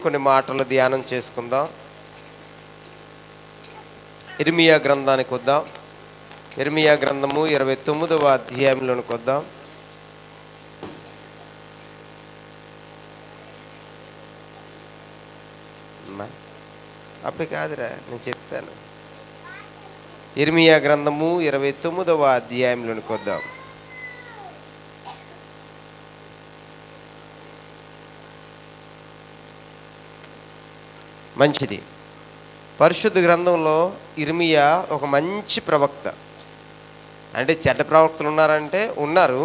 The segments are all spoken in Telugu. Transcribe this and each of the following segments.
కొన్ని మాటలు ధ్యానం చేసుకుందాం. ఇర్మియా గ్రంథానికి వద్దాం. ఇర్మియా గ్రంథము 29వ అధ్యాయంలోనికి వద్దాం. అప్పుడు కాదురా, నేను చెప్తాను. ఇర్మియా గ్రంథము 29వ అధ్యాయంలోనికి వద్దాం. మంచిది. పరిశుద్ధ గ్రంథంలో ఇర్మియా ఒక మంచి ప్రవక్త. అంటే చెడ్డ ప్రవక్తలు ఉన్నారంటే ఉన్నారు.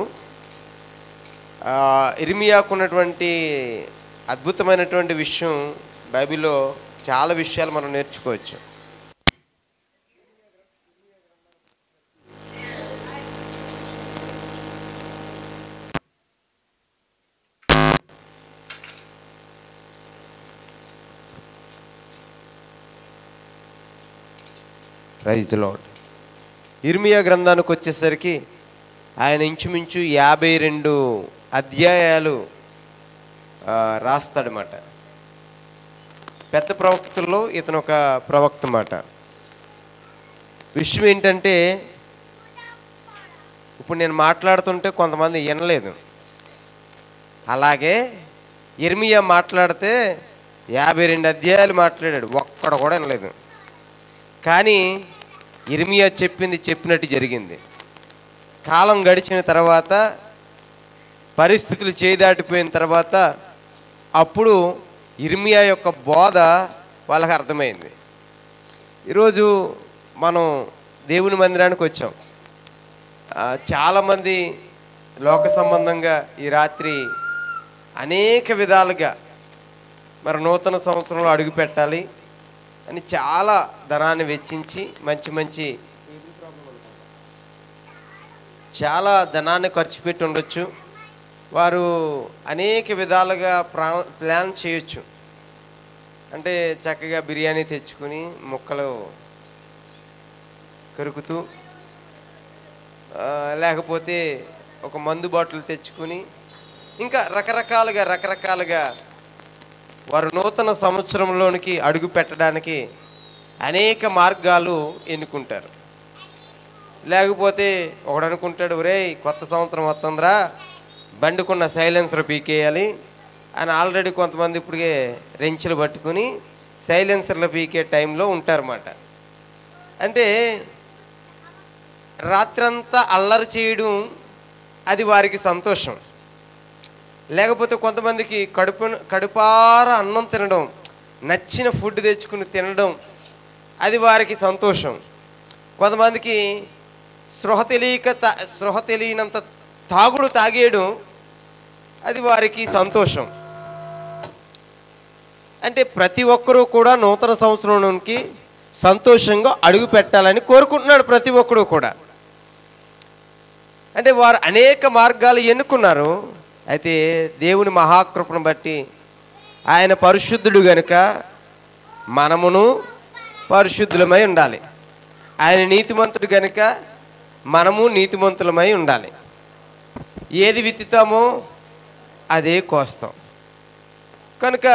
ఇర్మియాకు ఉన్నటువంటి అద్భుతమైనటువంటి విషయం, బైబిల్లో చాలా విషయాలు మనం నేర్చుకోవచ్చు. Praise the Lord. ఇర్మియా గ్రంథానికి వచ్చేసరికి ఆయన ఇంచుమించు 52 అధ్యాయాలు రాస్తాడనమాట. పెద్ద ప్రవక్తల్లో ఇతను ఒక ప్రవక్త మాట. విషయం ఏంటంటే, ఇప్పుడు నేను మాట్లాడుతుంటే కొంతమంది వినలేదు. అలాగే ఇర్మియా మాట్లాడితే 52 అధ్యాయాలు మాట్లాడాడు, ఒక్కడ కూడా వినలేదు. కానీ ఇర్మియా చెప్పింది చెప్పినట్టు జరిగింది. కాలం గడిచిన తర్వాత, పరిస్థితులు చేదాటిపోయిన తర్వాత, అప్పుడు ఇర్మియా యొక్క బోధ వాళ్ళకి అర్థమైంది. ఈరోజు మనం దేవుని మందిరానికి వచ్చాం. చాలామంది లోక సంబంధంగా ఈ రాత్రి అనేక విధాలుగా మరి నూతన సంవత్సరంలో అడుగు పెట్టాలి అని చాలా ధనాన్ని వెచ్చించి చాలా ధనాన్ని ఖర్చు పెట్టి ఉండొచ్చు. వారు అనేక విధాలుగా ప్లాన్ చేయొచ్చు. అంటే చక్కగా బిర్యానీ తెచ్చుకుని ముక్కలు కరుకుతూ, లేకపోతే ఒక మందు బాటిల్ తెచ్చుకుని, ఇంకా రకరకాలుగా వారు నూతన సంవత్సరంలోనికి అడుగు పెట్టడానికి అనేక మార్గాలు ఎన్నుకుంటారు. లేకపోతే ఒకడు అనుకుంటాడు, ఒరేయ్ కొత్త సంవత్సరం వస్తుందిరా, బండికున్న సైలెన్సర్ పీకేయాలి అని ఆల్రెడీ కొంతమంది ఇప్పటికే రెంచులు పట్టుకుని సైలెన్సర్లు పీకే టైంలో ఉంటారన్నమాట. అంటే రాత్రంతా అల్లరి చేయడం అది వారికి సంతోషం. లేకపోతే కొంతమందికి కడుపారా అన్నం తినడం, నచ్చిన ఫుడ్ తెచ్చుకుని తినడం అది వారికి సంతోషం. కొంతమందికి స్పృహ తెలియనంత తాగుడు తాగేయడం అది వారికి సంతోషం. అంటే ప్రతి ఒక్కరూ కూడా నూతన సంవత్సరంలోనికి సంతోషంగా అడుగు పెట్టాలని కోరుకుంటున్నాడు ప్రతి ఒక్కరూ కూడా. అంటే వారు అనేక మార్గాలు ఎన్నుకున్నారు. అయితే దేవుని మహాకృపను బట్టి ఆయన పరిశుద్ధుడు గనుక మనమును పరిశుద్ధులమై ఉండాలి. ఆయన నీతిమంతుడు గనుక మనము నీతిమంతులమై ఉండాలి. ఏది విత్తుతామో అదే కోస్తాం. కనుక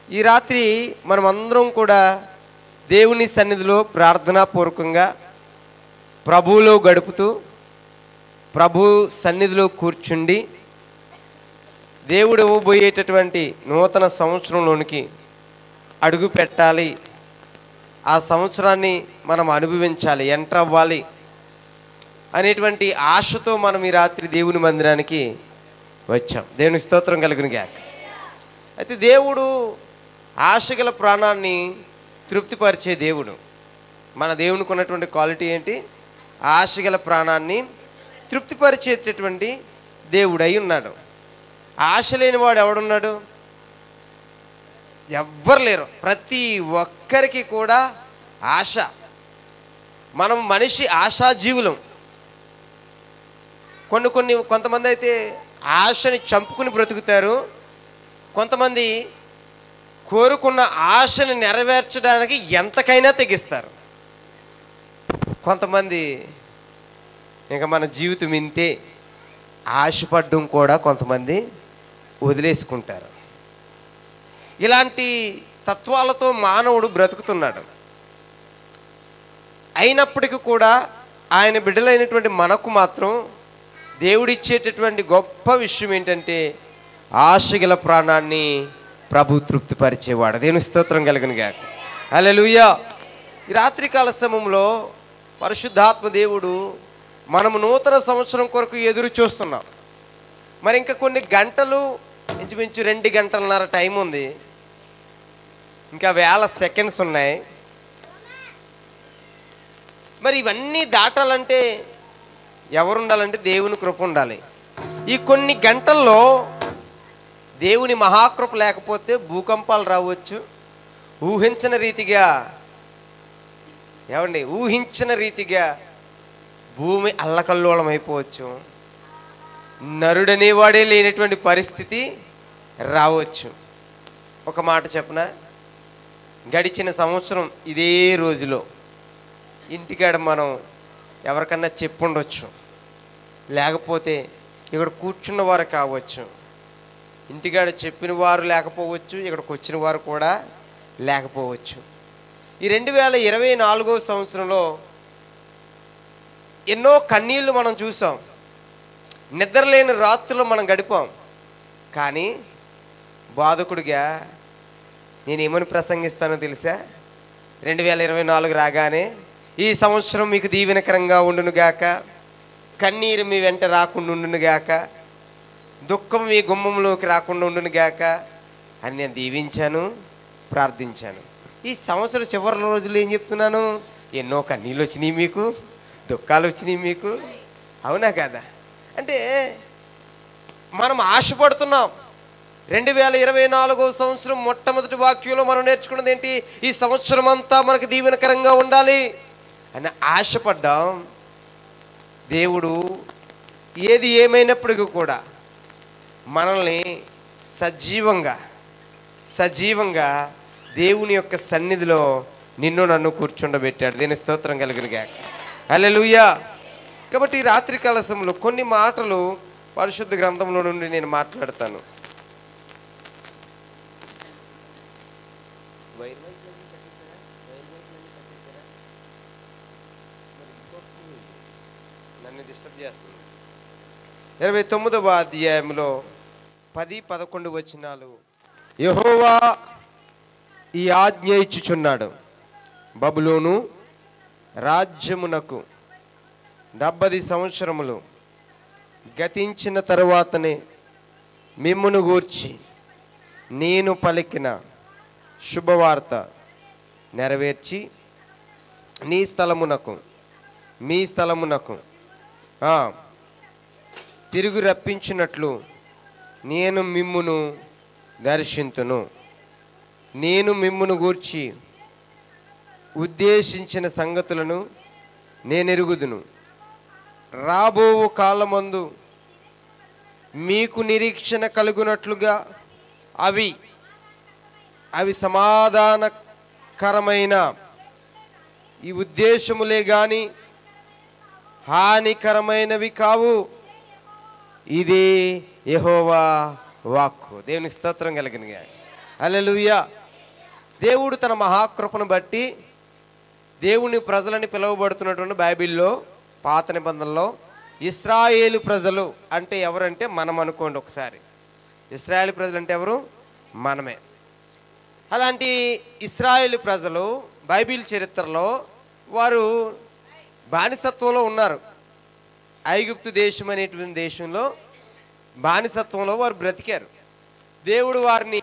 ఈ రాత్రి మనమందరం కూడా దేవుని సన్నిధిలో ప్రార్థనాపూర్వకంగా ప్రభువులో గడుపుతూ, ప్రభు సన్నిధిలో కూర్చుండి, దేవుడు ఇవ్వబోయేటటువంటి నూతన సంవత్సరంలోనికి అడుగు పెట్టాలి, ఆ సంవత్సరాన్ని మనం అనుభవించాలి, ఎంటర్ అవ్వాలి అనేటువంటి ఆశతో మనం ఈ రాత్రి దేవుని మందిరానికి వచ్చాం. దేవుని స్తోత్రం కలుగును గాక. అయితే దేవుడు ఆశగల ప్రాణాన్ని తృప్తిపరిచే దేవుడు. మన దేవునికి ఉన్నటువంటి క్వాలిటీ ఏంటి? ఆశగల ప్రాణాన్ని తృప్తిపరిచేటటువంటి దేవుడై ఉన్నాడు. ఆశ లేనివాడు ఎవడున్నాడు? ఎవ్వరు లేరు. ప్రతి ఒక్కరికి కూడా ఆశ. మనం మనిషి ఆశాజీవులం. కొంతమంది అయితే ఆశని చంపుకుని బ్రతుకుతారు. కొంతమంది కోరుకున్న ఆశని నెరవేర్చడానికి ఎంతకైనా తెగిస్తారు. కొంతమంది ఇంకా మన జీవితం ఇంతే ఆశపడ్డం కూడా కొంతమంది వదిలేసుకుంటారు. ఇలాంటి తత్వాలతో మానవుడు బ్రతుకుతున్నాడు. అయినప్పటికీ కూడా ఆయన బిడ్డలైనటువంటి మనకు మాత్రం దేవుడిచ్చేటటువంటి గొప్ప విషయం ఏంటంటే ఆశగల ప్రాణాన్ని ప్రభు తృప్తిపరిచేవాడు. దేవుని స్తోత్రం కలుగును గాక. హల్లెలూయా. ఈ రాత్రికాల సమయంలో పరిశుద్ధాత్మ దేవుడు మనము నూతన సంవత్సరం కొరకు ఎదురు చూస్తున్నాం. మరి ఇంకా కొన్ని గంటలు, ఇంచుమించు 2 గంటలన్నర టైం ఉంది. ఇంకా 1000 సెకండ్స్ ఉన్నాయి. మరి ఇవన్నీ దాటాలంటే ఎవరుండాలంటే దేవుని కృప ఉండాలి. ఈ కొన్ని గంటల్లో దేవుని మహాకృప లేకపోతే భూకంపాలు రావచ్చు. ఊహించిన రీతిగా భూమి అల్లకల్లోలం అయిపోవచ్చు. నరుడనేవాడే లేనటువంటి పరిస్థితి రావచ్చు. ఒక మాట చెప్పనా, గడిచిన సంవత్సరం ఇదే రోజులో ఇంటికాడ మనం ఎవరికన్నా చెప్పుండొచ్చు, లేకపోతే ఇక్కడ కూర్చున్న వారు కావచ్చు. ఇంటికాడ చెప్పిన వారు లేకపోవచ్చు, ఇక్కడికి వచ్చిన వారు కూడా లేకపోవచ్చు. ఈ 2024వ సంవత్సరంలో ఎన్నో కన్నీళ్ళు మనం చూసాం, నిద్రలేని రాత్రులు మనం గడిపాం. కానీ బాధకుడిగా నేనేమని ప్రసంగిస్తానో తెలుసా? 2024 రాగానే ఈ సంవత్సరం మీకు దీవెనకరంగా ఉండునుగాక, కన్నీరు మీ వెంట రాకుండా ఉండునుగాక, దుఃఖం మీ గుమ్మంలోకి రాకుండా ఉండునుగాక అని నేను దీవించాను, ప్రార్థించాను. ఈ సంవత్సరం చివరి రోజులు ఏం చెప్తున్నాను? ఎన్నో కన్నీళ్ళు వచ్చినాయి మీకు, దుఃఖాలు వచ్చినాయి మీకు. అవునా కదా? అంటే మనం ఆశపడుతున్నాం. 2024వ సంవత్సరం మొట్టమొదటి వాక్యంలో మనం నేర్చుకున్నది ఏంటి? ఈ సంవత్సరం అంతా మనకు దీవెనకరంగా ఉండాలి అని ఆశపడ్డాం. దేవుడు ఏది ఏమైనప్పటికీ కూడా మనల్ని సజీవంగా దేవుని యొక్క సన్నిధిలో నిన్ను నన్ను కూర్చుండబెట్టాడు. దీని స్తోత్రం కలుగును గాక. హల్లెలూయా. కాబట్టి ఈ రాత్రికాల సమయంలో కొన్ని మాటలు పరిశుద్ధ గ్రంథంలో నుండి నేను మాట్లాడతాను. నన్ను డిస్టర్బ్ చేస్తుంది. 29వ అధ్యాయంలో 10-11 వచనాలు. యెహోవా ఈ ఆజ్ఞ ఇచ్చుచున్నాడు, బబులోను రాజ్యమునకు 70 సంవత్సరములు గతించిన తరువాతనే మిమ్మును గూర్చి నేను పలికిన శుభవార్త నెరవేర్చి మీ స్థలమునకు తిరిగి రప్పించినట్లు నేను మిమ్మును దర్శింతును. నేను మిమ్మును గూర్చి ఉద్దేశించిన సంగతులను నేనెరుగుదును. రాబో కాలమందు మీకు నిరీక్షణ కలుగునట్లుగా అవి సమాధానకరమైన ఈ ఉద్దేశములే గాని హానికరమైనవి కావు. ఇది యెహోవా వాక్కు. దేవుని స్తోత్రం కలిగిన. హల్లెలూయా. దేవుడు తన మహాకృపను బట్టి దేవుని ప్రజలని పిలువబడుతున్నటువంటి బైబిల్లో పాత నిబంధనలో ఇశ్రాయేలు ప్రజలు అంటే ఎవరంటే మనం అనుకోండి ఒకసారి. ఇశ్రాయేలు ప్రజలు అంటే ఎవరు? మనమే. అలాంటి ఇశ్రాయేలు ప్రజలు బైబిల్ చరిత్రలో వారు బానిసత్వంలో ఉన్నారు. ఐగుప్తు దేశం అనేటువంటి దేశంలో బానిసత్వంలో వారు బ్రతికారు. దేవుడు వారిని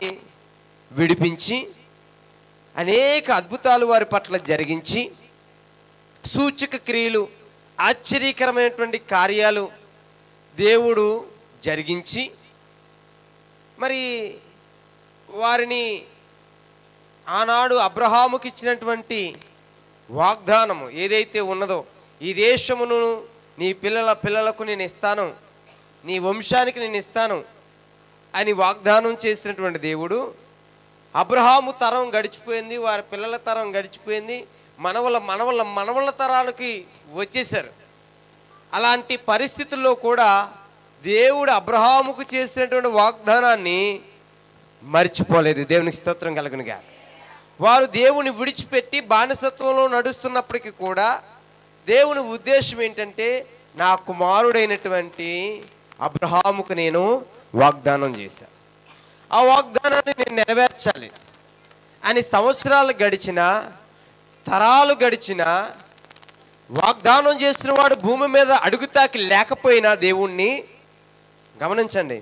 విడిపించి అనేక అద్భుతాలు వారి పట్ల జరిగించి సూచక క్రియలు, ఆశ్చర్యకరమైనటువంటి కార్యాలు దేవుడు జరిగించి మరి వారిని ఆనాడు అబ్రహాముకి ఇచ్చినటువంటి వాగ్దానము ఏదైతే ఉన్నదో, ఈ దేశమును నీ పిల్లలకు నేను ఇస్తాను, నీ వంశానికి నేను ఇస్తాను అని వాగ్దానం చేసినటువంటి దేవుడు అబ్రహాము తరం గడిచిపోయింది, వారి పిల్లల తరం గడిచిపోయింది, మనవళ్ళ తరానికి వచ్చేసారు. అలాంటి పరిస్థితుల్లో కూడా దేవుడు అబ్రహాముకు చేసినటువంటి వాగ్దానాన్ని మర్చిపోలేదు. దేవునికి స్తోత్రం కలుగునుగా. వారు దేవుని విడిచిపెట్టి బానిసత్వంలో నడుస్తున్నప్పటికీ కూడా దేవుని ఉద్దేశం ఏంటంటే, నా కుమారుడైనటువంటి అబ్రహాముకు నేను వాగ్దానం చేశాను, ఆ వాగ్దానాన్ని నేను నెరవేర్చాలి అని సంవత్సరాలు గడిచినా, తరాలు గడిచినా, వాగ్దానం చేసిన వాడు భూమి మీద అడుగుతాకి లేకపోయినా దేవుణ్ణి గమనించండి,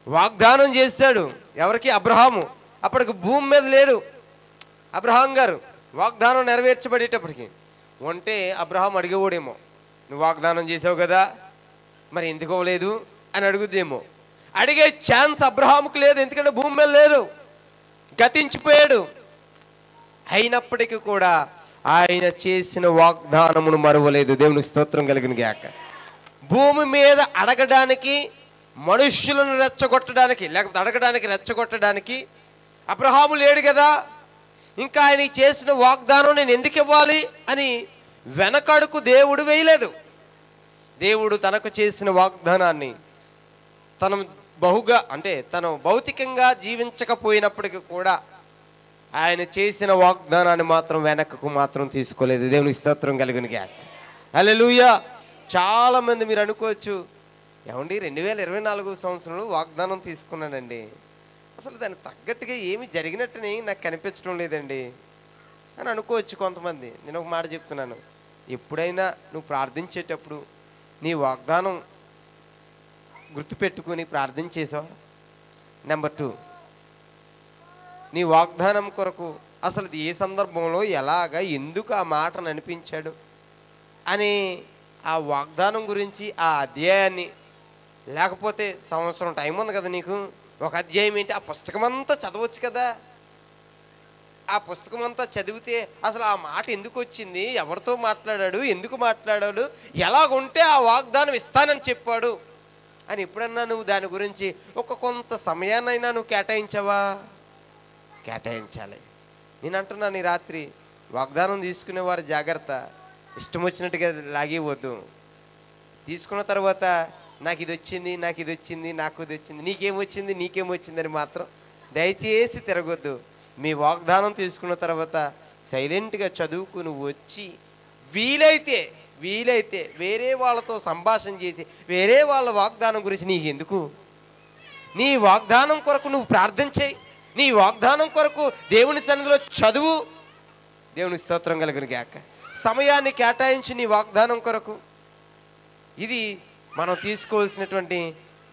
వాగ్దానం చేశాడు ఎవరికి? అబ్రహాము. అప్పటికి భూమి మీద లేడు అబ్రహాం గారు. వాగ్దానం నెరవేర్చబడేటప్పటికి ఉంటే అబ్రహాం అడిగేవాడేమో, నువ్వు వాగ్దానం చేసావు కదా, మరి ఎందుకు అవ్వలేదు అని అడుగుద్దేమో. అడిగే ఛాన్స్ అబ్రహాముకు లేదు, ఎందుకంటే భూమి మీద లేరు, గతించిపోయాడు. అయినప్పటికీ కూడా ఆయన చేసిన వాగ్దానమును మరువలేదు. దేవునికి స్తోత్రం కలిగిన గాక. భూమి మీద అడగడానికి, మనుష్యులను రెచ్చగొట్టడానికి, లేకపోతే అడగడానికి రెచ్చగొట్టడానికి అబ్రహాము లేడు కదా, ఇంకా ఆయన చేసిన వాగ్దానం నేను ఎందుకు ఇవ్వాలి అని వెనకడుకు దేవుడు వేయలేదు. దేవుడు తనకు చేసిన వాగ్దానాన్ని తను బహుగా అంటే తను భౌతికంగా జీవించకపోయినప్పటికీ కూడా ఆయన చేసిన వాగ్దానాన్ని మాత్రం వెనకకు మాత్రం తీసుకోలేదు. దేవునికి స్తోత్రం కలుగును గాక. హల్లెలూయా. చాలామంది మీరు అనుకోవచ్చు, ఏమండి 2024 సంవత్సరంలో వాగ్దానం తీసుకున్నానండి, అసలు దానికి తగ్గట్టుగా ఏమి జరిగినట్టుని నాకు కనిపించడం లేదండి అని అనుకోవచ్చు కొంతమంది. నేను ఒక మాట చెప్తున్నాను, ఎప్పుడైనా నువ్వు ప్రార్థించేటప్పుడు నీ వాగ్దానం గుర్తుపెట్టుకుని ప్రార్థన చేసావా? నెంబర్ 2, నీ వాగ్దానం కొరకు అసలు ఏ సందర్భంలో ఎలాగ ఎందుకు ఆ మాటను అనిపించాడు అని ఆ వాగ్దానం గురించి ఆ అధ్యాయాన్ని, లేకపోతే సంవత్సరం టైం ఉంది కదా నీకు, ఒక అధ్యాయం ఏంటి, ఆ పుస్తకం అంతా చదవచ్చు కదా, ఆ పుస్తకం అంతా చదివితే అసలు ఆ మాట ఎందుకు వచ్చింది, ఎవరితో మాట్లాడాడు, ఎందుకు మాట్లాడాడు, ఎలాగుంటే ఆ వాగ్దానం ఇస్తానని చెప్పాడు అని ఎప్పుడన్నా నువ్వు దాని గురించి ఒక కొంత సమయాన్నైనా నువ్వు కేటాయించావా? కేటాయించాలి. నేను అంటున్నాను, ఈ రాత్రి వాగ్దానం తీసుకునేవారు జాగ్రత్త, ఇష్టం వచ్చినట్టుగా లాగేవద్దు. తీసుకున్న తర్వాత నాకు ఇది వచ్చింది, నాకు ఇది వచ్చింది, నాకు ఇది వచ్చింది, నీకేమొచ్చింది, నీకేమొచ్చిందని మాత్రం దయచేసి తిరగొద్దు. మీ వాగ్దానం తీసుకున్న తర్వాత సైలెంట్గా చదువుకుని వచ్చి వీలైతే వేరే వాళ్ళతో సంభాషణ చేసి వేరే వాళ్ళ వాగ్దానం గురించి నీకు ఎందుకు, నీ వాగ్దానం కొరకు నువ్వు ప్రార్థన చేయి, నీ వాగ్దానం కొరకు దేవుని సన్నిధిలో చదువు. దేవుని స్తోత్రం కలుగును గాక. సమయాన్ని కేటాయించి నీ వాగ్దానం కొరకు. ఇది మనం తీసుకోవాల్సినటువంటి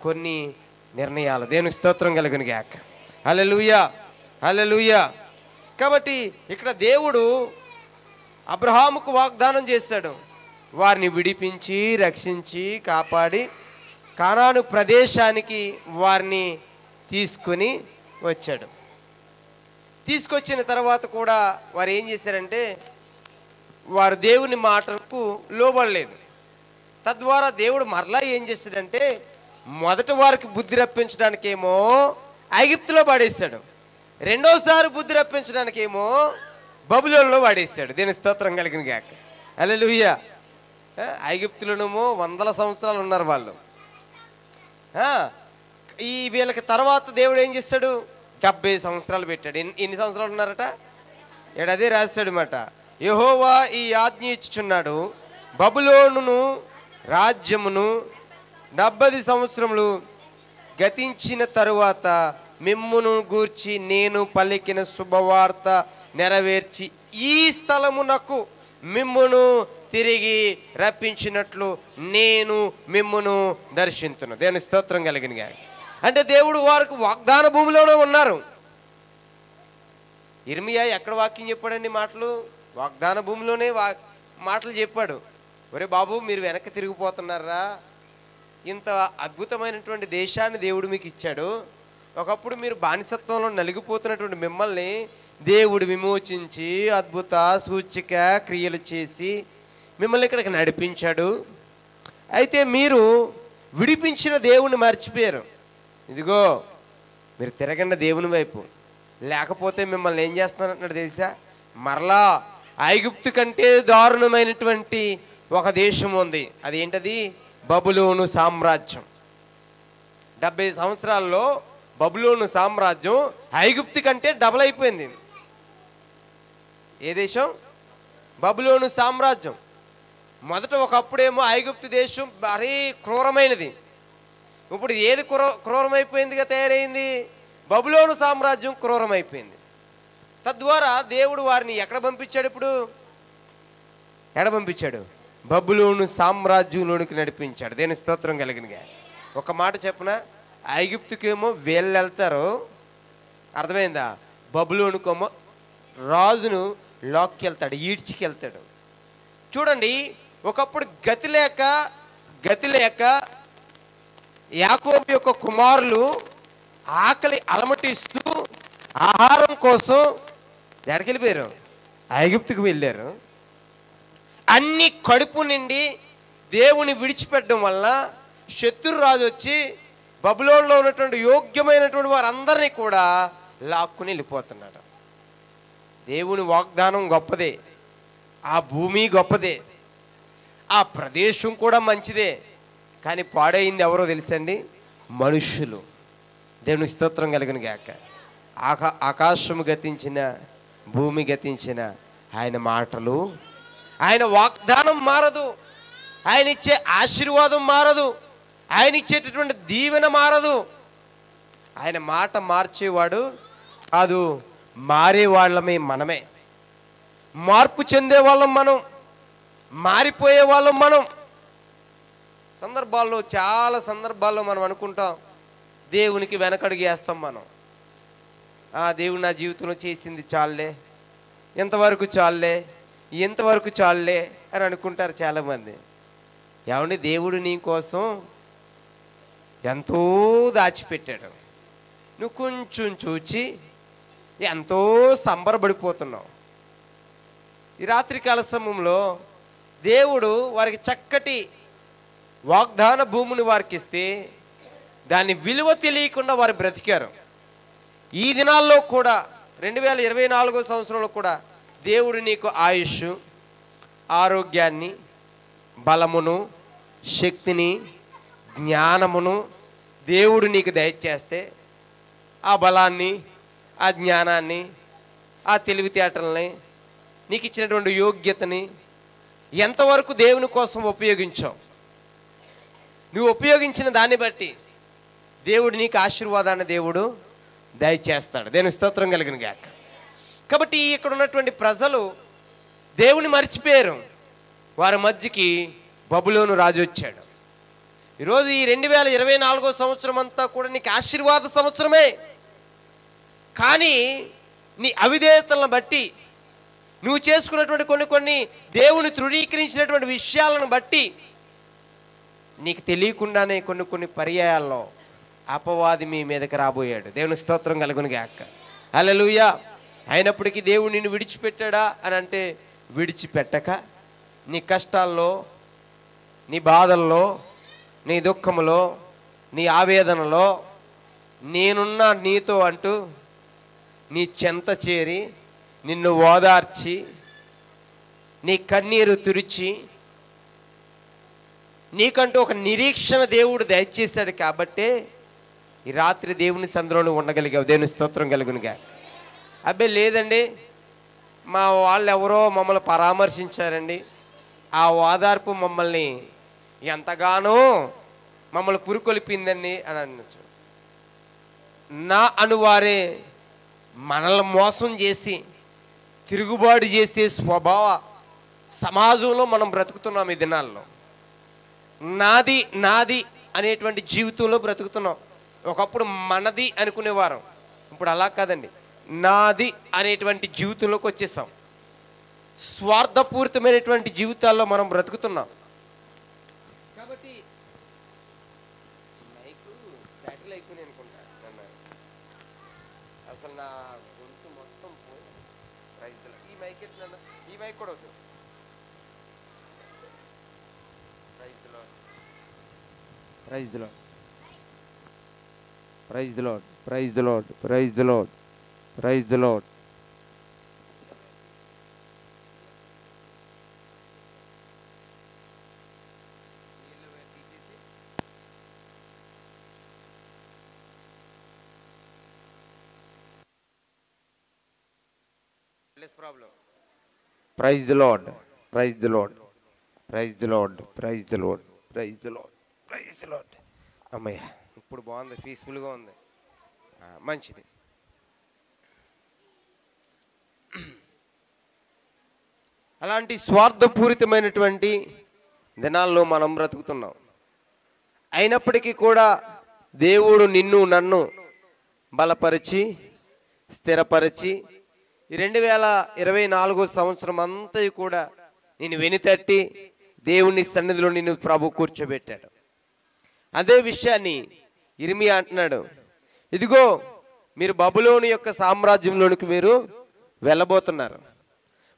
కొన్ని నిర్ణయాలు. దేవుని స్తోత్రం కలుగును గాక. హల్లెలూయా, హల్లెలూయా. కాబట్టి ఇక్కడ దేవుడు అబ్రహాముకు వాగ్దానం చేశాడు, వారిని విడిపించి రక్షించి కాపాడి కానాను ప్రదేశానికి వారిని తీసుకొని వచ్చాడు. తీసుకొచ్చిన తర్వాత కూడా వారు ఏం చేశారంటే, వారు దేవుని మాటలకు లోబడలేదు. తద్వారా దేవుడు మరలా ఏం చేశాడంటే, మొదట వారికి బుద్ధి రప్పించడానికేమో ఐగుప్తులో పడేశాడు, రెండోసారి బుద్ధి రప్పించడానికేమో బబులోనులో వాడేశాడు. దేని స్తోత్రం కలిగిన గాక. హల్లెలూయా. ఐగుప్తులోనేమో 100 సంవత్సరాలు ఉన్నారు వాళ్ళు. ఈ వీళ్ళకి తర్వాత దేవుడు ఏం చేస్తాడు, 70 సంవత్సరాలు పెట్టాడు. ఎన్ని సంవత్సరాలు ఉన్నారట? అదే రాశాడు మాట, యెహోవా ఈ ఆజ్ఞ ఇచ్చుచున్నాడు, బబులోనును రాజ్యమును 70 సంవత్సరములు గతించిన తరువాత మిమ్మును గూర్చి నేను పలికిన శుభవార్త నెరవేర్చి ఈ స్థలమునకు మిమ్మును తిరిగి రప్పించినట్లు నేను మిమ్మును దర్శించును. దేవుని స్తోత్రం కలిగిన గాక. అంటే దేవుడు వారికి వాగ్దాన భూమిలోనే ఉన్నారు. ఇర్మియా ఎక్కడ వాక్యం చెప్పాడండి మాటలు? వాగ్దాన భూమిలోనే మాటలు చెప్పాడు. ఒరే బాబు, మీరు వెనక్కి తిరిగిపోతున్నారా, ఇంత అద్భుతమైనటువంటి దేశాన్ని దేవుడు మీకు ఇచ్చాడు, ఒకప్పుడు మీరు బానిసత్వంలో నలిగిపోతున్నటువంటి మిమ్మల్ని దేవుడు విమోచించి అద్భుత సూచిక క్రియలు చేసి మిమ్మల్ని ఇక్కడికి నడిపించాడు. అయితే మీరు విడిపించిన దేవుణ్ణి మర్చిపోయారు. ఇదిగో మీరు తిరగండి దేవుని వైపు, లేకపోతే మిమ్మల్ని ఏం చేస్తున్నారంటున్నాడు తెలుసా, మరలా ఐగుప్తు కంటే దారుణమైనటువంటి ఒక దేశం ఉంది. అదేంటది? బబులోను సామ్రాజ్యం. 70 సంవత్సరాల్లో బబులోను సామ్రాజ్యం ఐగుప్తు కంటే డబల్ అయిపోయింది. ఏ దేశం? బబులోను సామ్రాజ్యం. మొదట ఒకప్పుడేమో ఐగుప్తు దేశం మరీ క్రూరమైనది. ఇప్పుడు ఏది క్రూరమైపోయిందిగా తయారైంది? బబులోను సామ్రాజ్యం క్రూరమైపోయింది. తద్వారా దేవుడు వారిని ఎక్కడ పంపించాడు? ఇప్పుడు ఎక్కడ పంపించాడు? బబులోను సామ్రాజ్యంలోనికి నడిపించాడు. దేని స్తోత్రం కలిగినగా. ఒక మాట చెప్పనా, ఐగుప్తుకేమో వీళ్ళు వెళ్తారు, అర్థమైందా? బబులోనుకేమో రాజును లాక్కెళ్తాడు, ఈడ్చికెళ్తాడు. చూడండి, ఒకప్పుడు గతి లేక యాకోబు యొక్క కుమారులు ఆకలి అలమటిస్తూ ఆహారం కోసం ఎక్కడికి వెళ్ళిపోయారు? ఐగుప్తుకు వెళ్ళారు. అన్ని కడుపు నిండి దేవుని విడిచిపెట్టడం వల్ల శత్రురాజు వచ్చి బబులోనులో ఉన్నటువంటి యోగ్యమైనటువంటి వారందరినీ కూడా లాక్కుని వెళ్ళిపోతున్నాడు. దేవుని వాగ్దానం గొప్పదే, ఆ భూమి గొప్పదే, ఆ ప్రదేశం కూడా మంచిదే. కానీ పాడైంది ఎవరో తెలుసండి? మనుషులు. దేవుని స్తోత్రం కలిగిన గాక. ఆకాశము గతించిన, భూమి గతించిన, ఆయన మాటలు, ఆయన వాగ్దానం మారదు, ఆయన ఇచ్చే ఆశీర్వాదం మారదు, ఆయన ఇచ్చేటటువంటి దీవెన మారదు. ఆయన మాట మార్చేవాడు కాదు, మారే వాళ్ళమే మనమే. మార్పు చెందే వాళ్ళం మనం, మారిపోయే వాళ్ళం మనం. చాలా సందర్భాల్లో మనం అనుకుంటాం, దేవునికి వెనకడుగు వేస్తాం మనం. దేవుడు నా జీవితంలో చేసింది చాలే, ఎంతవరకు చాలే అని అనుకుంటారు చాలామంది. ఏమండి, దేవుడు నీ కోసం ఎంతో దాచిపెట్టాడు. నువ్వు కొంచెం చూచి ఎంతో సంబరపడిపోతున్నావు. ఈ రాత్రికాల సమయంలో దేవుడు వారికి చక్కటి వాగ్దాన భూమిని వారికి ఇస్తే దాని విలువ తెలియకుండా వారు బ్రతికారు. ఈ దినాల్లో కూడా 2024 సంవత్సరంలో కూడా దేవుడు నీకు ఆయుష్, ఆరోగ్యాన్ని, బలమును, శక్తిని, జ్ఞానమును దేవుడు నీకు దయచేస్తే ఆ బలాన్ని, ఆ జ్ఞానాన్ని, ఆ తెలివితేటల్ని, నీకు ఇచ్చినటువంటి యోగ్యతని ఎంతవరకు దేవుని కోసం ఉపయోగించావు? నువ్వు ఉపయోగించిన దాన్ని బట్టి దేవుడు నీకు ఆశీర్వాదాన్ని దేవుడు దయచేస్తాడు. దేవుని స్తోత్రం కలిగిన గాక. కాబట్టి ఇక్కడ ఉన్నటువంటి ప్రజలు దేవుని మర్చిపోయారు. వారి మధ్యకి బబులోను రాజు వచ్చాడు. ఈరోజు ఈ 2024 సంవత్సరం అంతా కూడా నీకు ఆశీర్వాద సంవత్సరమే. కానీ నీ అవిధేయతలను బట్టి, నువ్వు చేసుకున్నటువంటి కొన్ని దేవుని తృణీకరించినటువంటి విషయాలను బట్టి నీకు తెలియకుండానే కొన్ని పర్యాయాల్లో అపవాది మీ మీదకి రాబోయాడు. దేవుని స్తోత్రం కలుగును గాక. హల్లెలూయా. అయినప్పటికీ దేవుడు నిన్ను విడిచిపెట్టాడా అని అంటే విడిచిపెట్టక, నీ కష్టాల్లో, నీ బాధల్లో, నీ దుఃఖములో, నీ ఆవేదనలో నేనున్నా నీతో అంటూ నీ చెంత చేరి నిన్ను ఓదార్చి నీ కన్నీరు తుడిచి నీకంటూ ఒక నిరీక్షణ దేవుడు దయచేశాడు. కాబట్టే ఈ రాత్రి దేవుని సందులో ఉండగలిగావు. దేవుని స్తోత్రం కలుగునుగా. అబ్బే లేదండి, మా వాళ్ళు ఎవరో మమ్మల్ని పరామర్శించారండి, ఆ ఓదార్పు మమ్మల్ని ఎంతగానో మమ్మల్ని పురుకొలిపిందండి అని అనొచ్చు. నా అనువారే మనల్ని మోసం చేసి తిరుగుబాటు చేసే స్వభావ సమాజంలో మనం బ్రతుకుతున్నాం. ఈ దినాల్లో నాది అనేటువంటి జీవితంలో బ్రతుకుతున్నాం. ఒకప్పుడు మనది అనుకునేవారం, ఇప్పుడు అలా కాదండి, నాది అనేటువంటి జీవితంలోకి వచ్చేసాం. స్వార్థపూరితమైనటువంటి జీవితాల్లో మనం బ్రతుకుతున్నాం. కాబట్టి బ్యాటరీ అయిపోయి అనుకుంటా, అసలు నా గొంతు మొత్తం పోయి. ఈ మైక్ ఎట్లా? ఈ మైక్ కూడా వద్దు. Praise the Lord, praise the Lord, praise the Lord, praise the Lord, praise the Lord. Praise the Lord, praise the Lord, praise the Lord, praise the Lord, praise the Lord, praise the Lord. అమ్మయ్య, ఇప్పుడు బాగుంది, పీస్ఫుల్గా ఉంది, మంచిది. అలాంటి స్వార్థపూరితమైనటువంటి దినాల్లో మనం బ్రతుకుతున్నాం. అయినప్పటికీ కూడా దేవుడు నిన్ను నన్ను బలపరిచి స్థిరపరిచి ఈ 2024 సంవత్సరం అంతా కూడా నేను వెనుతట్టి దేవుని సన్నిధిలో నిన్ను ప్రభు కూర్చోబెట్టాడు. అదే విషయాన్ని ఇర్మియా అంటున్నాడు, ఇదిగో మీరు బబులోను యొక్క సామ్రాజ్యంలోనికి మీరు వెళ్ళబోతున్నారు.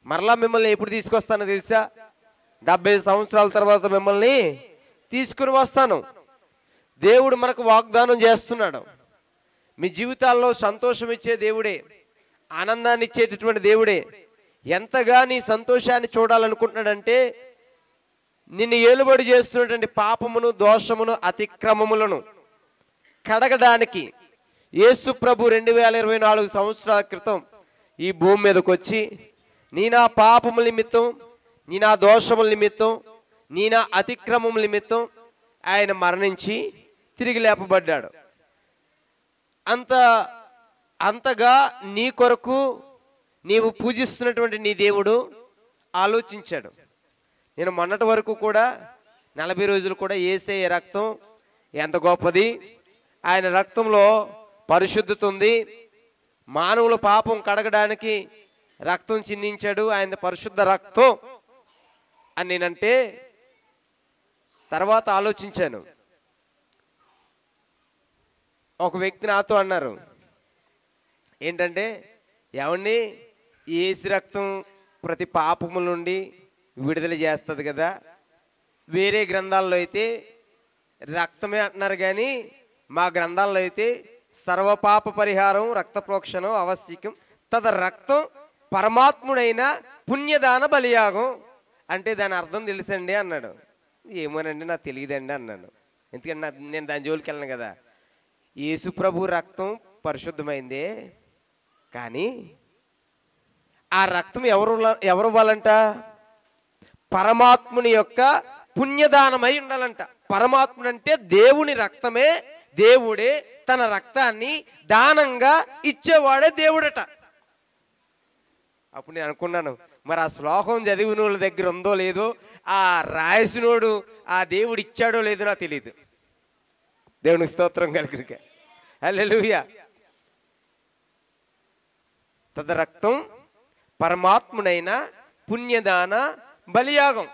మరలా మిమ్మల్ని ఎప్పుడు తీసుకొస్తానో తెలుసా? 70 సంవత్సరాల తర్వాత మిమ్మల్ని తీసుకుని వస్తాను. దేవుడు మనకు వాగ్దానం చేస్తున్నాడు. మీ జీవితాల్లో సంతోషం ఇచ్చే దేవుడే, ఆనందాన్ని ఇచ్చేటటువంటి దేవుడే. ఎంతగా నీ సంతోషాన్ని చూడాలనుకుంటున్నాడంటే నిన్ను ఏలుబడి చేస్తున్నటువంటి పాపమును, దోషమును, అతిక్రమములను కడగడానికి యేసు ప్రభు 2024 సంవత్సరాల క్రితం ఈ భూమి మీదకి వచ్చి నీ నా పాపముల నిమిత్తం, నీ నా దోషముల నిమిత్తం, నీ నా అతిక్రమముల నిమిత్తం ఆయన మరణించి తిరిగి లేపబడ్డాడు. అంతగా నీ కొరకు నీవు పూజిస్తున్నటువంటి నీ దేవుడు ఆలోచించాడు. నేను మొన్నటి వరకు కూడా 40 రోజులు కూడా యేసయ్య రక్తం ఎంత గొప్పది, ఆయన రక్తంలో పరిశుద్ధత ఉంది, మానవుల పాపం కడగడానికి రక్తం చిందించాడు, ఆయన పరిశుద్ధ రక్తం అని నేనంటే తర్వాత ఆలోచించాను. ఒక వ్యక్తి నాతో అన్నారు, ఏంటంటే ఏమండి యేసు రక్తం ప్రతి పాపము నుండి విడుదల చేస్తుంది కదా, వేరే గ్రంథాల్లో అయితే రక్తమే అంటున్నారు కానీ మా గ్రంథాల్లో అయితే సర్వపాప పరిహారం రక్త ప్రోక్షణం ఆవశ్యకం తద రక్తం పరమాత్ముడైన పుణ్యదాన బలియాగం అంటే దాని అర్థం తెలుసండి అన్నాడు. ఏమోనండి నాకు తెలియదండి అన్నాను. ఎందుకంటే నేను దాని జోలికి వెళ్ళను కదా. యేసు ప్రభు రక్తం పరిశుద్ధమైందే, కానీ ఆ రక్తం ఎవరు ఇవ్వాలంట? పరమాత్ముని యొక్క పుణ్యదానమై ఉండాలంట. పరమాత్ముడు అంటే దేవుని రక్తమే, దేవుడే తన రక్తాన్ని దానంగా ఇచ్చేవాడే దేవుడట. అప్పుడు నేను అనుకున్నాను, మరి ఆ శ్లోకం చదివిన వాళ్ళ దగ్గర ఉందో లేదో, ఆ రాయసినోడు ఆ దేవుడు ఇచ్చాడో లేదో నాకు తెలియదు. దేవునికి స్తోత్రం కలుగునుగా. హల్లెలూయా. తద రక్తం పరమాత్ముడైన పుణ్యదాన బలియాగం.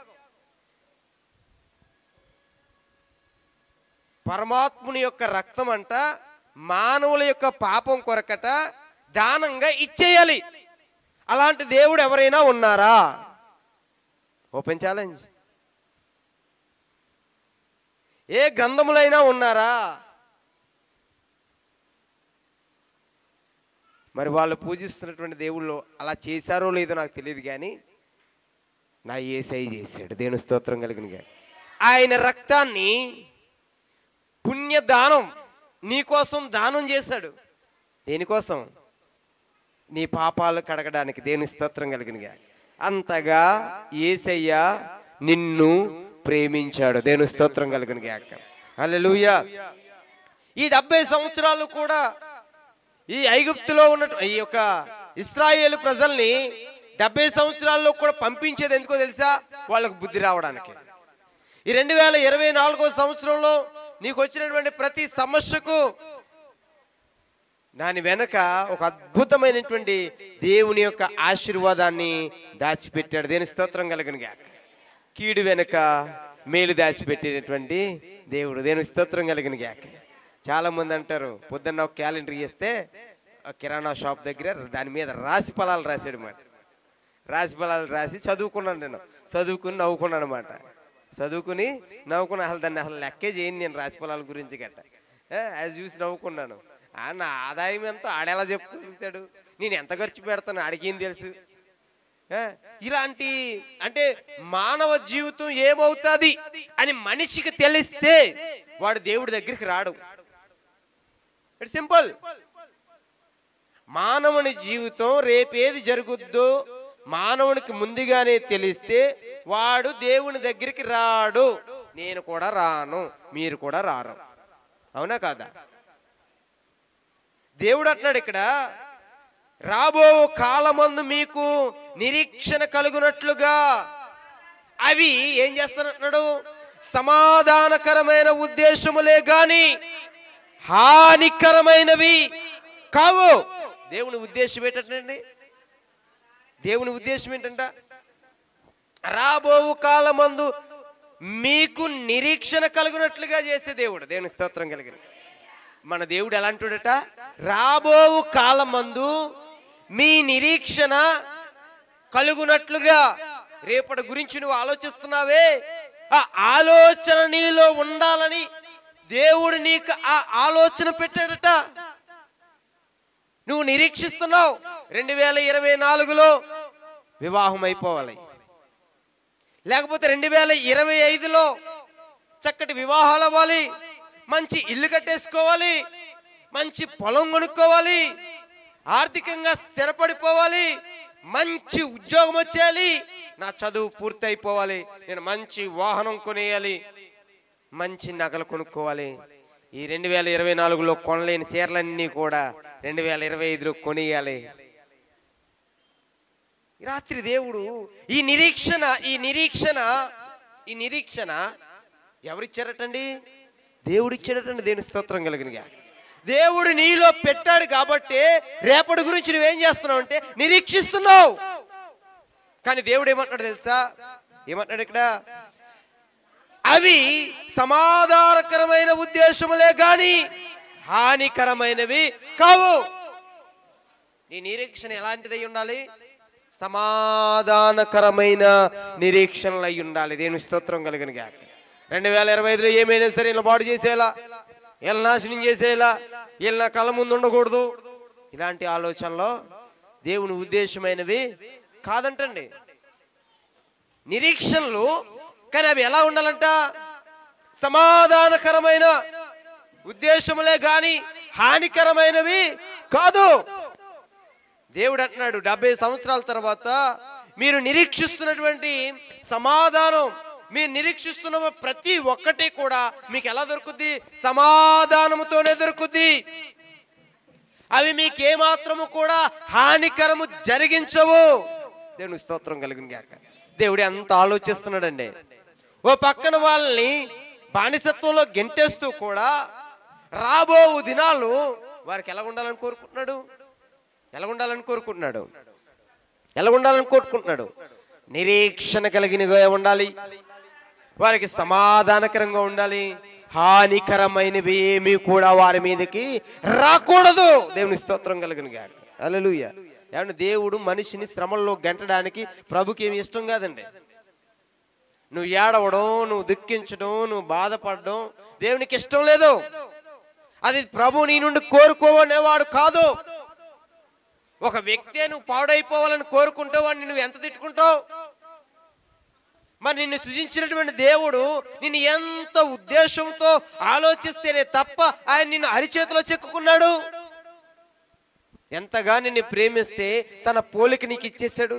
పరమాత్ముని యొక్క రక్తం అంట మానవుల యొక్క పాపం కొరకట దానంగా ఇచ్చేయాలి. అలాంటి దేవుడు ఎవరైనా ఉన్నారా? Open challenge. ఏ గ్రంథములైనా ఉన్నారా? మరి వాళ్ళు పూజిస్తున్నటువంటి దేవుళ్ళు అలా చేశారో లేదో నాకు తెలియదు, కానీ నా యేసయ్య చేశాడు. దేవుని స్తోత్రం కలిగినగా. ఆయన రక్తాన్ని పుణ్యదానం నీకోసం దానం చేశాడు. దేనికోసం? నీ పాపాలు కడగడానికి. దేవుని స్తోత్రం కలిగినగా. అంతగా యేసయ్య నిన్ను ప్రేమించాడు. దేవుని స్తోత్రం కలిగినగా. హల్లెలూయా. ఈ 70 సంవత్సరాలు కూడా ఈ ఐగుప్తులో ఉన్న ఈ యొక్క ఇశ్రాయేలు ప్రజల్ని 70 సంవత్సరాల్లో కూడా పంపించేది ఎందుకో తెలుసా? వాళ్ళకు బుద్ధి రావడానికి. ఈ 2024 సంవత్సరంలో నీకు వచ్చినటువంటి ప్రతి సమస్యకు దాని వెనక ఒక అద్భుతమైనటువంటి దేవుని యొక్క ఆశీర్వాదాన్ని దాచిపెట్టాడు. దేని స్తోత్రం కలుగునుగా. కీడు వెనుక మేలు దాచిపెట్టేటటువంటి దేవుడు. దేని స్తోత్రం కలుగునుగా. చాలా మంది అంటారు, పొద్దున్న ఒక క్యాలెండర్ చేస్తే కిరాణా షాప్ దగ్గర దాని మీద రాశి ఫలాలు రాసాడు అన్నమాట. రాశి ఫలాలు రాసి చదువుకున్నాను. నేను చదువుకుని నవ్వుకున్నాను అనమాట. చదువుకుని నవ్వుకున్నా. దాన్ని అసలు లెక్కే చేయను నేను రాశి ఫలాల గురించి గట్ట. అది చూసి నవ్వుకున్నాను. నా ఆదాయం ఎంతో ఆడేలా చెప్పుకుంటాడు, నేను ఎంత ఖర్చు పెడతాను ఆడికేం తెలుసు. ఇలాంటి అంటే మానవ జీవితం ఏమవుతుంది అని మనిషికి తెలిస్తే వాడు దేవుడి దగ్గరికి రాడు. It's simple. మానవుని జీవితం రేపేది జరుగుద్దో మానవునికి ముందుగానే తెలిస్తే వాడు దేవుని దగ్గరికి రాడు. నేను కూడా రాను, మీరు కూడా రారు. అవునా కాదా? దేవుడు అంటున్నాడు ఇక్కడ, రాబో కాలమందు మీకు నిరీక్షణ కలుగునట్లుగా. అవి ఏం చేస్తానంటున్నాడు? సమాధానకరమైన ఉద్దేశములే గాని హానికరమైనవి కావు. దేవుని ఉద్దేశం ఏంటండి? దేవుని ఉద్దేశం ఏంటంట? రాబో కాలమందు మీకు నిరీక్షణ కలుగునట్లుగా చేసే దేవుడు. దేవుని స్తోత్రం కలిగిన మన దేవుడు ఎలాంటివాడట? రాబో కాలమందు మీ నిరీక్షణ కలుగునట్లుగా. రేపటి గురించి నువ్వు ఆలోచిస్తున్నావే, ఆ ఆలోచన నీలో ఉండాలని దేవుడు నీకు ఆ ఆలోచన పెట్టాడట. నువ్వు నిరీక్షిస్తున్నావు 2024లో వివాహం అయిపోవాలి, లేకపోతే 2025లో చక్కటి వివాహాలు అవ్వాలి, మంచి ఇల్లు కట్టేసుకోవాలి, మంచి పొలం కొనుక్కోవాలి, ఆర్థికంగా స్థిరపడిపోవాలి, మంచి ఉద్యోగం వచ్చేయాలి, నా చదువు పూర్తి అయిపోవాలి, నేను మంచి వాహనం కొనేయాలి, మంచి నగలు కొనుక్కోవాలి. ఈ 2024లో కొనలేని చీరలన్నీ కూడా 2025లో కొనియాలి. రాత్రి దేవుడు ఈ నిరీక్షణ ఎవరిచ్చారటండి? దేవుడు ఇచ్చాడటండి. దేవుని స్తోత్రం కలిగినగా. దేవుడు నీలో పెట్టాడు కాబట్టి రేపటి గురించి నువ్వేం చేస్తున్నావు అంటే నిరీక్షిస్తున్నావు. కానీ దేవుడు ఏమంటున్నాడు తెలుసా? ఏమంటున్నాడు ఇక్కడ? అవి సమాధానకరమైన ఉద్దేశములే గాని హానికరమైనవి కావు. నీ నిరీక్షణ ఎలాంటిదై ఉండాలి? సమాధానకరమైన నిరీక్షణలు అయి ఉండాలి. దేవుని స్తోత్రం కలిగిన గాక. 2025లో ఏమైనా సరే ఇలా బాడు చేసేలా, ఇలా నాశనం చేసేలా, ఇలా కళ్ళ ముందు ఉండకూడదు, ఇలాంటి ఆలోచనలో దేవుని ఉద్దేశమైనవి కాదంటండి నిరీక్షణలు. కానీ అవి ఎలా ఉండాలంట? సమాధానకరమైన ఉద్దేశములే గాని హానికరమైనవి కాదు. దేవుడు అంటున్నాడు 70 సంవత్సరాల తర్వాత మీరు నిరీక్షిస్తున్నటువంటి సమాధానం, మీరు నిరీక్షిస్తున్న ప్రతి ఒక్కటి కూడా మీకు ఎలా దొరుకుద్ది? సమాధానముతోనే దొరుకుద్ది. అవి మీకేమాత్రము కూడా హానికరము జరిగించవు. దేవుని స్తోత్రం కలిగిన గాక. దేవుడు ఎంత ఆలోచిస్తున్నాడండి. ఓ పక్కన వాళ్ళని బానిసత్వంలో గెంటేస్తూ కూడా రాబో దినాలు వారికి ఎలా ఉండాలని కోరుకుంటున్నాడు? ఎలా ఉండాలని కోరుకుంటున్నాడు? నిరీక్షణ కలిగినగా ఉండాలి, వారికి సమాధానకరంగా ఉండాలి, హానికరమైనవి ఏమీ కూడా వారి మీదకి రాకూడదు. దేవుని స్తోత్రం కలిగిన గాక. హల్లెలూయా. ఏమంటే దేవుడు మనిషిని శ్రమల్లో గెంటడానికి ప్రభుకి ఏమి ఇష్టం కాదండి. నువ్వు ఏడవడం, నువ్వు దుఃఖించడం, నువ్వు బాధపడడం దేవునికి ఇష్టం లేదు. అది ప్రభు నీ నుండి కోరుకోవనేవాడు కాదు. ఒక వ్యక్తే నువ్వు పాడైపోవాలని కోరుకుంటావు, వాడిని నువ్వు ఎంత తిట్టుకుంటావు? మరి నిన్ను సృజించినటువంటి దేవుడు నిన్ను ఎంత ఉద్దేశంతో ఆలోచిస్తేనే తప్ప ఆయన నిన్ను అరిచేతిలో చెక్కుకున్నాడు. ఎంతగా నిన్ను ప్రేమిస్తే తన పోలిక నీకు ఇచ్చేసాడు.